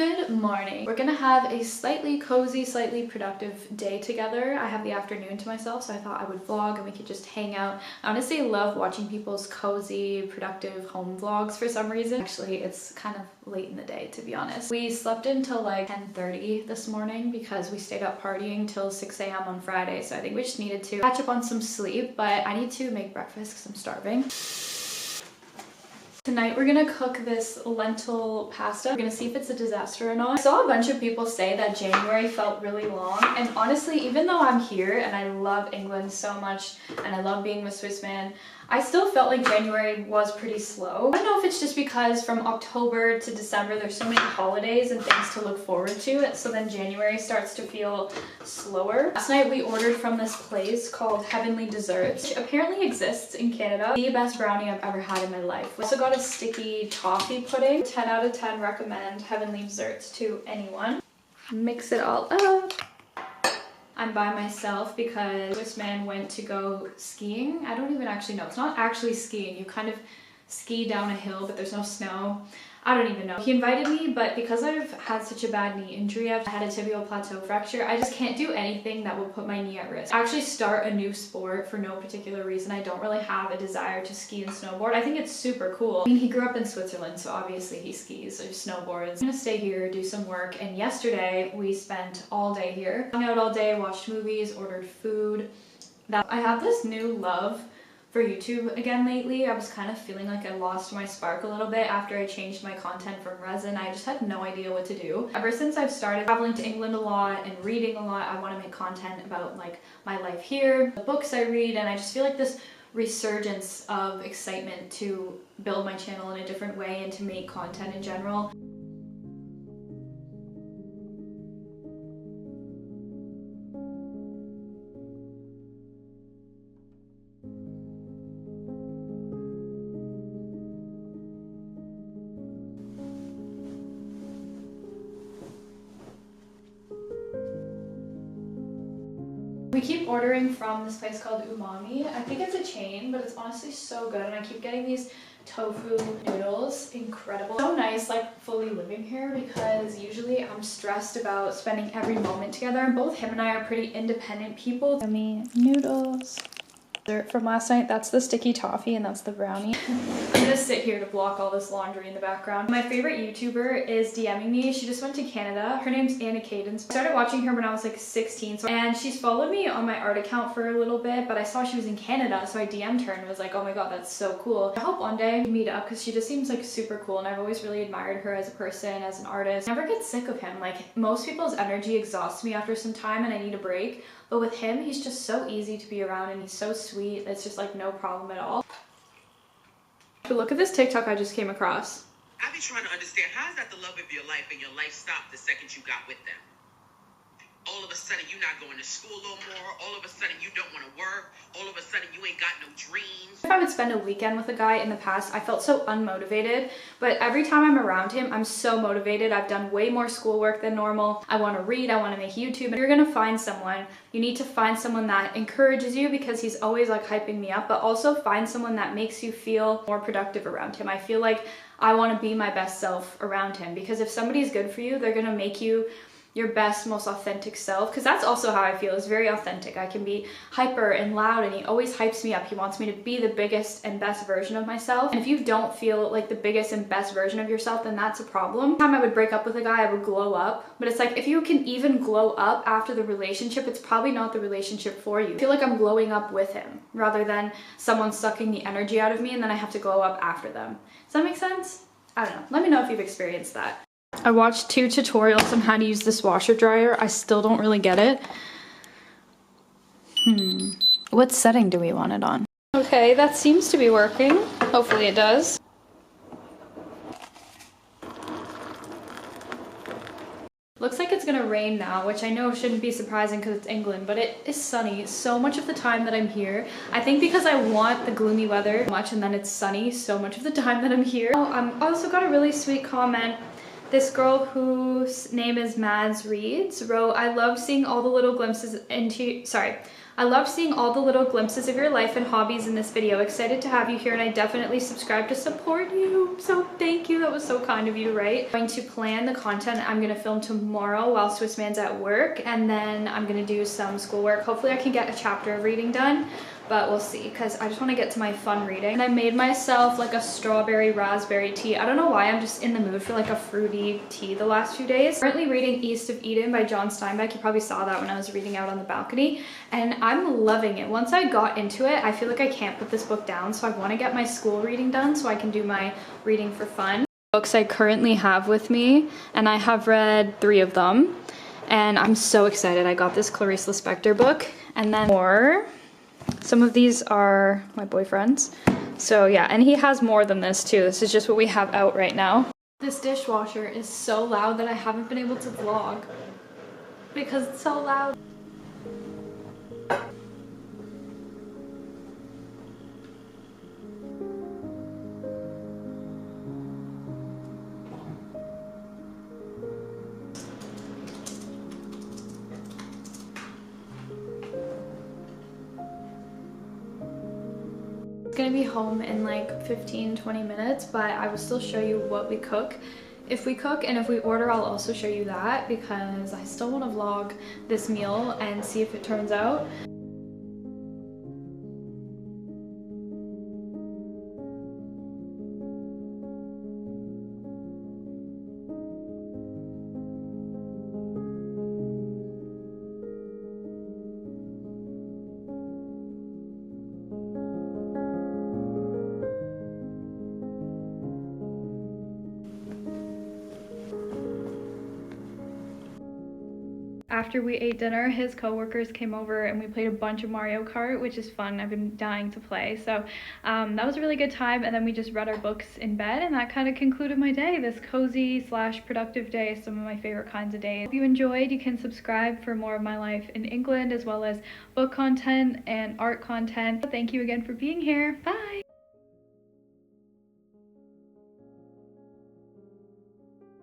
Good morning. We're gonna have a slightly cozy, slightly productive day together. I have the afternoon to myself, so I thought I would vlog and we could just hang out. I honestly love watching people's cozy, productive home vlogs for some reason. Actually, it's kind of late in the day, to be honest. We slept until like 10:30 this morning because we stayed up partying till 6 a.m. on Friday, so I think we just needed to catch up on some sleep, but I need to make breakfast because I'm starving. Tonight we're gonna cook this lentil pasta. We're gonna see if it's a disaster or not. I saw a bunch of people say that January felt really long, and honestly, even though I'm here and I love England so much and I love being with Swiss man, I still felt like January was pretty slow. I don't know if it's just because from October to December there's so many holidays and things to look forward to, so then January starts to feel slower. Last night we ordered from this place called Heavenly Desserts, which apparently exists in Canada. The best brownie I've ever had in my life. We also got a sticky toffee pudding. 10 out of 10 recommend Heavenly Desserts to anyone. Mix it all up. I'm by myself because Swiss man went to go skiing. I don't even actually know. It's not actually skiing. You kind of ski down a hill, but there's no snow. I don't even know. He invited me, but because I've had such a bad knee injury, I've had a tibial plateau fracture, I just can't do anything that will put my knee at risk. I actually start a new sport for no particular reason. I don't really have a desire to ski and snowboard. I think it's super cool. I mean, he grew up in Switzerland, so obviously he skis or snowboards. I'm gonna stay here, do some work, and yesterday we spent all day here. Hung out all day, watched movies, ordered food. I have this new love for YouTube again lately. I was kind of feeling like I lost my spark a little bit after I changed my content from resin. I just had no idea what to do. Ever since I've started traveling to England a lot and reading a lot, I want to make content about like my life here, the books I read, and I just feel like this resurgence of excitement to build my channel in a different way and to make content in general. We keep ordering from this place called Umami. I think it's a chain, but it's honestly so good, and I keep getting these tofu noodles. Incredible. So nice like fully living here because usually I'm stressed about spending every moment together, and both him and I are pretty independent people. Yummy noodles. From last night, that's the sticky toffee and that's the brownie. I'm gonna sit here to block all this laundry in the background. My favorite YouTuber is DMing me. She just went to Canada. Her name's Anna Cadence. I started watching her when I was like 16, and she's followed me on my art account for a little bit, but I saw she was in Canada, so I DM'd her and was like, oh my god, that's so cool. I hope one day we meet up because she just seems like super cool, and I've always really admired her as a person, as an artist. I never get sick of him. Like, most people's energy exhausts me after some time and I need a break. But with him, he's just so easy to be around and he's so sweet. It's just like no problem at all. But look at this TikTok I just came across. I be trying to understand, how is that the love of your life and your life stopped the second you got with them? All of a sudden you're not going to school no more. All of a sudden you don't want to work. All of a sudden you ain't got no dreams. If I would spend a weekend with a guy in the past, I felt so unmotivated, but every time I'm around him, I'm so motivated. I've done way more schoolwork than normal. I want to read, I want to make YouTube. If you're going to find someone, you need to find someone that encourages you because he's always like hyping me up, but also find someone that makes you feel more productive around him. I feel like I want to be my best self around him because if somebody's good for you, they're going to make you your best, most authentic self, because that's also how I feel. Is very authentic. I can be hyper and loud, and he always hypes me up. He wants me to be the biggest and best version of myself, and if you don't feel like the biggest and best version of yourself, then that's a problem. Every time I would break up with a guy, I would glow up, but it's like if you can even glow up after the relationship, it's probably not the relationship for you. I feel like I'm glowing up with him rather than someone sucking the energy out of me and then I have to glow up after them. Does that make sense? I don't know. Let me know if you've experienced that. I watched 2 tutorials on how to use this washer dryer. I still don't really get it. What setting do we want it on? Okay, that seems to be working. Hopefully it does. Looks like it's gonna rain now, which I know shouldn't be surprising because it's England, but it is sunny so much of the time that I'm here. I think because I want the gloomy weather so much, and then it's sunny so much of the time that I'm here. Oh, I also got a really sweet comment. This girl whose name is Mads Reeds wrote, I love seeing all the little glimpses into, I love seeing all the little glimpses of your life and hobbies in this video. Excited to have you here, and I definitely subscribe to support you. So thank you. That was so kind of you to write. I'm going to plan the content I'm going to film tomorrow while Swiss Man's at work, and then I'm going to do some schoolwork. Hopefully I can get a chapter of reading done, but we'll see, because I just want to get to my fun reading. And I made myself like a strawberry raspberry tea. I don't know why, I'm just in the mood for like a fruity tea the last few days. Currently reading East of Eden by John Steinbeck. You probably saw that when I was reading out on the balcony, and I'm loving it. Once I got into it, I feel like I can't put this book down, so I want to get my school reading done so I can do my reading for fun. Books I currently have with me, and I have read 3 of them, and I'm so excited. I got this Clarice Lispector book, and then more. Some of these are my boyfriend's. So yeah, and he has more than this too. This is just what we have out right now. This dishwasher is so loud that I haven't been able to vlog because it's so loud. Gonna be home in like 15-20 minutes, but I will still show you what we cook if we cook, and if we order I'll also show you that, because I still want to vlog this meal and see if it turns out. After we ate dinner, his coworkers came over and we played a bunch of Mario Kart, which is fun. I've been dying to play. So that was a really good time. And then we just read our books in bed, and that kind of concluded my day. This cozy / productive day, some of my favorite kinds of days. If you enjoyed, you can subscribe for more of my life in England, as well as book content and art content. Thank you again for being here. Bye!